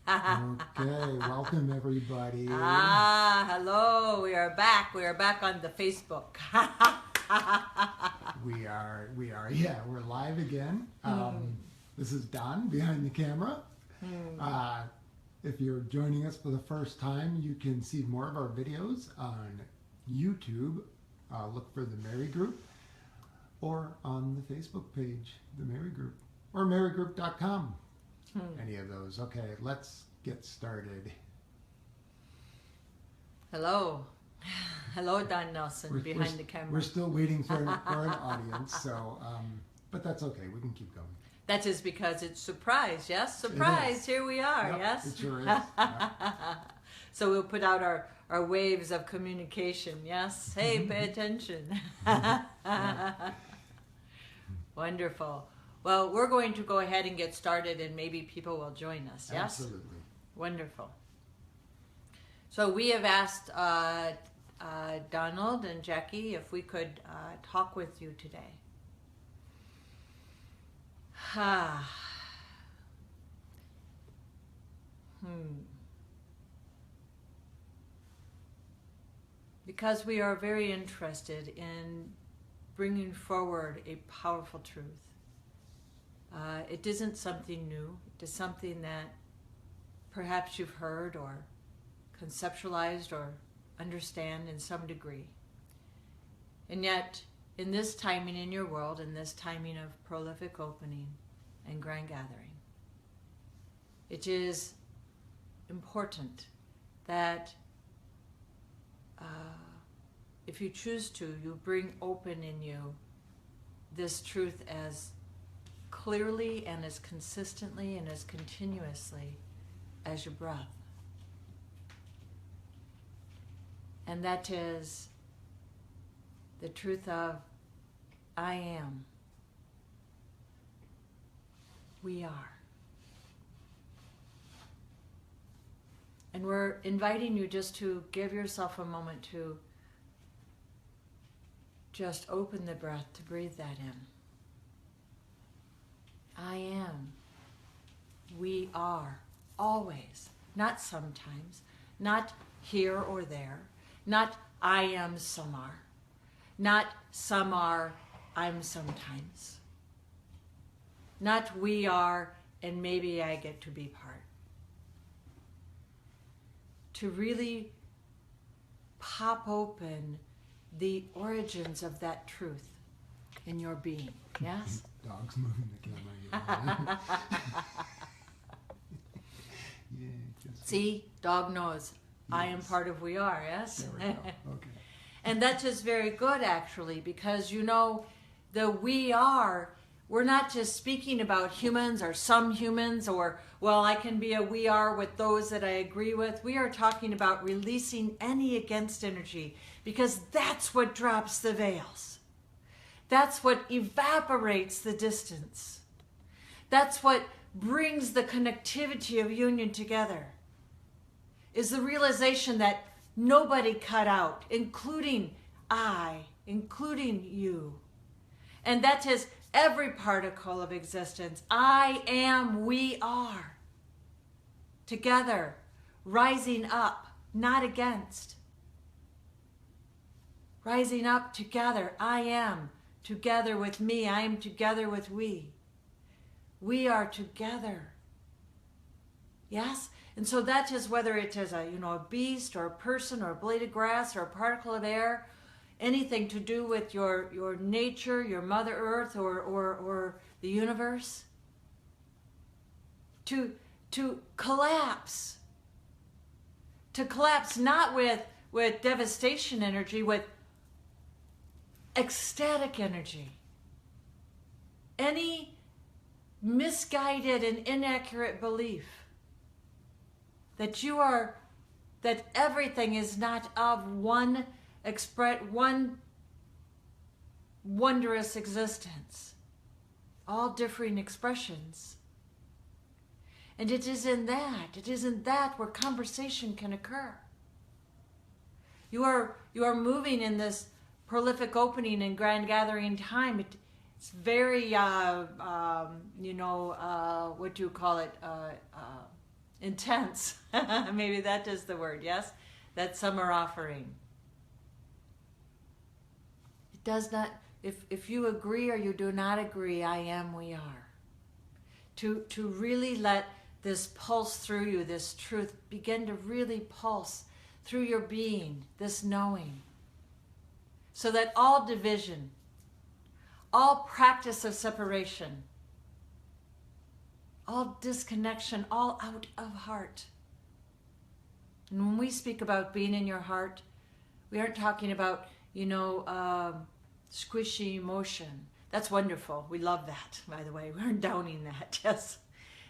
Okay, welcome everybody. Hello. We are back. We are back on the Facebook. We're live again. This is Don behind the camera. If you're joining us for the first time, you can see more of our videos on YouTube. Look for the Mary Group, or on the Facebook page, the Mary Group, or marygroup.com. Any of those. Okay, let's get started. Hello. Hello, Don Nelson behind the camera. We're still waiting for an audience, so but that's okay. We can keep going. That is because it's surprise, yes? Surprise, here we are, Yep, yes? it sure is. Yep. So we'll put out our waves of communication, yes? Hey, pay attention. Wonderful. Well, we're going to go ahead and get started, and maybe people will join us, yes? Absolutely. Wonderful. So we have asked Donald and Jackie if we could talk with you today. Because we are very interested in bringing forward a powerful truth. It isn't something new. It is something that perhaps you've heard or conceptualized or understand in some degree. And yet, in this timing in your world, in this timing of prolific opening and grand gathering, it is important that if you choose to, you bring open in you this truth as clearly and as consistently and as continuously as your breath. And that is the truth of I am. We are. And we're inviting you just to give yourself a moment to just open the breath, to breathe that in. I am. We are. Always. Not sometimes. Not here or there. Not I am some are. Not some are, I'm sometimes. Not we are, and maybe I get to be part. To really pop open the origins of that truth in your being. Yes? Dog's moving the camera. See, dog knows. Yes. I am part of we are, yes? There we go. Okay. And that is very good, actually, because you know, the we are, we're not just speaking about humans or some humans or, well, I can be a we are with those that I agree with. We are talking about releasing any against energy, because that's what drops the veils. That's what evaporates the distance. That's what brings the connectivity of union together, is the realization that nobody cut out, including I, including you. And that is every particle of existence. I am, we are. Together, rising up, not against. Rising up together, I am together with me, I am together with we. We are together. Yes? And so that is whether it is a beast or a person or a blade of grass or a particle of air, anything to do with your nature, your Mother Earth or the universe. To collapse. To collapse not with devastation energy, with ecstatic energy. Any misguided and inaccurate belief that everything is not of one wondrous existence, all differing expressions. And it is in that where conversation can occur. You are moving in this prolific opening and grand gathering time. It's very, what do you call it? intense. Maybe that is the word, yes? That some are offering. It does not, if you agree or you do not agree, I am, we are. To really let this pulse through you, this truth, begin to really pulse through your being, this knowing. So that all division, all practice of separation, all disconnection, all out of heart. And when we speak about being in your heart, we aren't talking about, squishy emotion. That's wonderful. We love that, by the way. We aren't downing that, yes.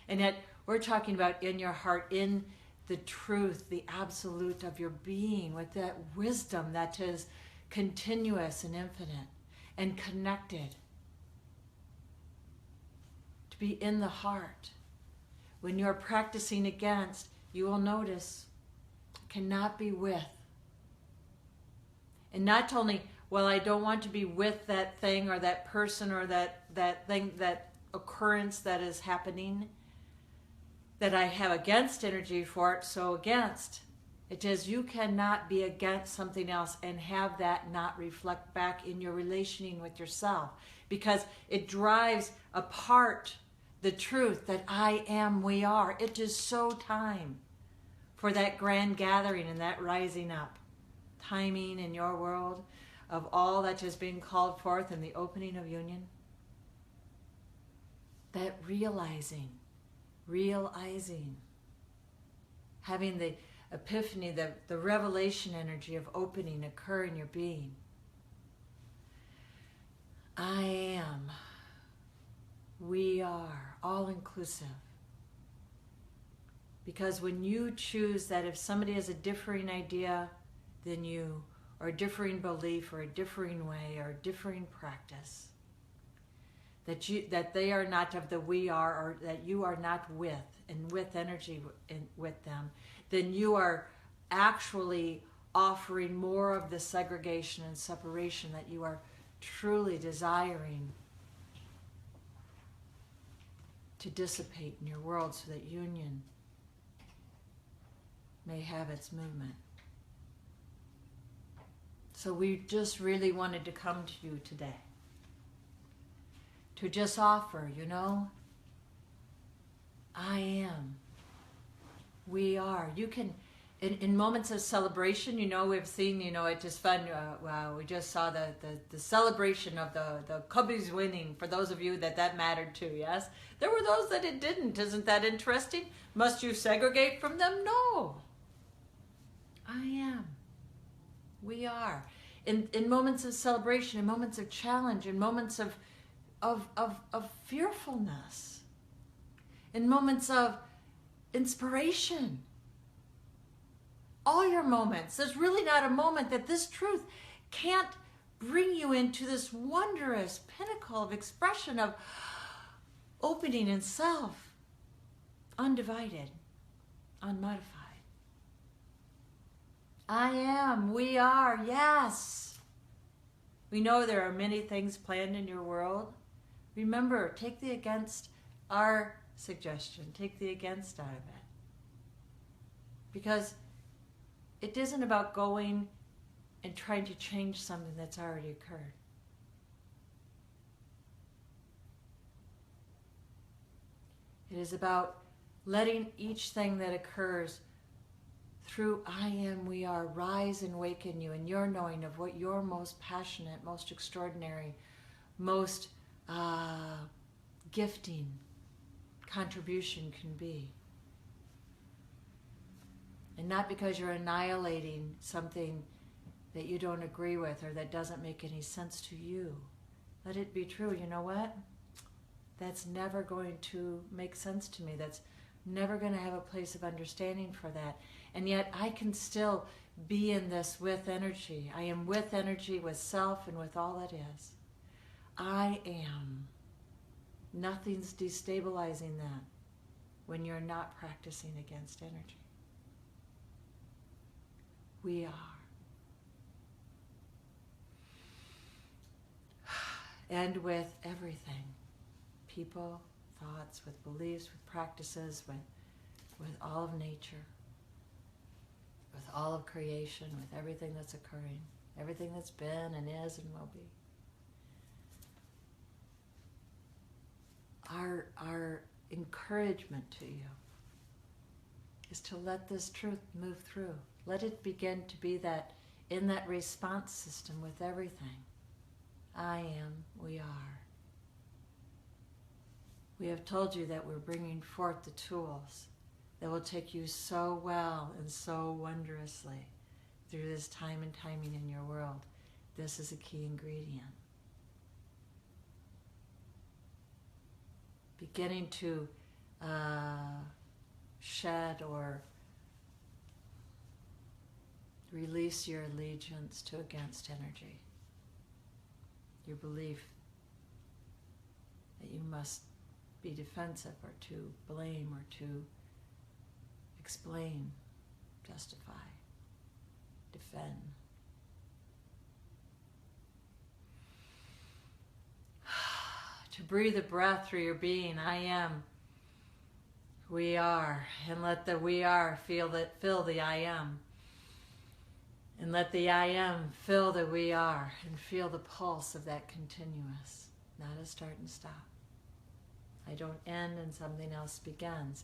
And yet we're talking about in your heart, in the truth, the absolute of your being, with that wisdom that is continuous and infinite and connected. To be in the heart. When you're practicing against, you will notice, cannot be with. And not only, well, I don't want to be with that thing or that person or that thing, that occurrence that is happening, that I have against energy for it, so against. It is you cannot be against something else and have that not reflect back in your relationing with yourself, because it drives apart the truth that I am, we are. It is so time for that grand gathering and that rising up. Timing in your world of all that is being called forth in the opening of union. That realizing, having the epiphany, the revelation energy of opening occur in your being. I am, we are, all inclusive. Because when you choose that if somebody has a differing idea than you, or a differing belief, or a differing way, or a differing practice, that they are not of the we are, or that you are not with, and with energy with them, then you are actually offering more of the segregation and separation that you are truly desiring to dissipate in your world, so that union may have its movement. So we just really wanted to come to you today to just offer, I am, we are. You can, in moments of celebration, we've seen, it's just fun. We just saw the celebration of the Cubbies winning, for those of you that mattered to, yes? There were those that it didn't. Isn't that interesting? Must you segregate from them? No. I am. We are. In moments of celebration, in moments of challenge, in moments of fearfulness, in moments of inspiration. All your moments. There's really not a moment that this truth can't bring you into this wondrous pinnacle of expression of opening in self, undivided, unmodified. I am, we are, yes. We know there are many things planned in your world. Remember, take the against our suggestion. Take the against out of it. Because it isn't about going and trying to change something that's already occurred. It is about letting each thing that occurs through I am, we are, rise and waken you in your knowing of what your most passionate, most extraordinary, most gifting contribution can be. And not because you're annihilating something that you don't agree with or that doesn't make any sense to you. Let it be true. You know what? That's never going to make sense to me. That's never going to have a place of understanding for that. And yet I can still be in this with energy. I am with energy, with self, and with all that is. I am. Nothing's destabilizing that when you're not practicing against energy. We are. And with everything. People, thoughts, with beliefs, with practices, with with all of nature, with all of creation, with everything that's occurring, everything that's been and is and will be. Our encouragement to you is to let this truth move through. Let it begin to be that, in that response system with everything. I am, we are. We have told you that we're bringing forth the tools that will take you so well and so wondrously through this time and timing in your world. This is a key ingredient. Beginning to shed or release your allegiance to against energy. Your belief that you must be defensive or to blame or to explain, justify, defend. To breathe a breath through your being. I am, we are, and let the we are fill the I am. And let the I am fill the we are, and feel the pulse of that continuous, not a start and stop. I don't end and something else begins.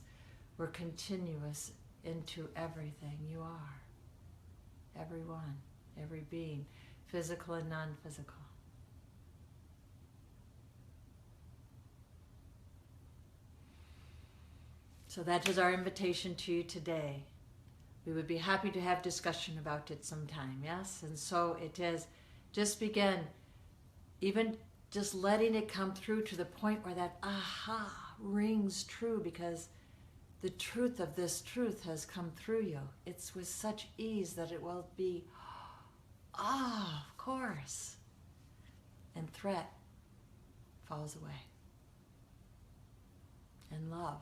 We're continuous into everything you are. Everyone, every being, physical and non-physical. So that is our invitation to you today. We would be happy to have discussion about it sometime, yes? And so it is, just begin, even just letting it come through to the point where that aha rings true, because the truth of this truth has come through you. It's with such ease that it will be, of course. And threat falls away. And love.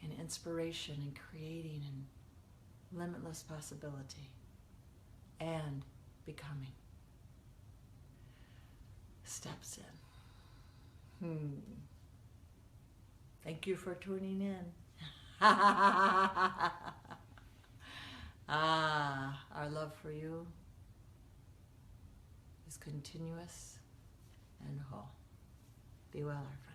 And inspiration and creating and limitless possibility and becoming steps in. Thank you for tuning in. Our love for you is continuous and whole. Be well, our friend.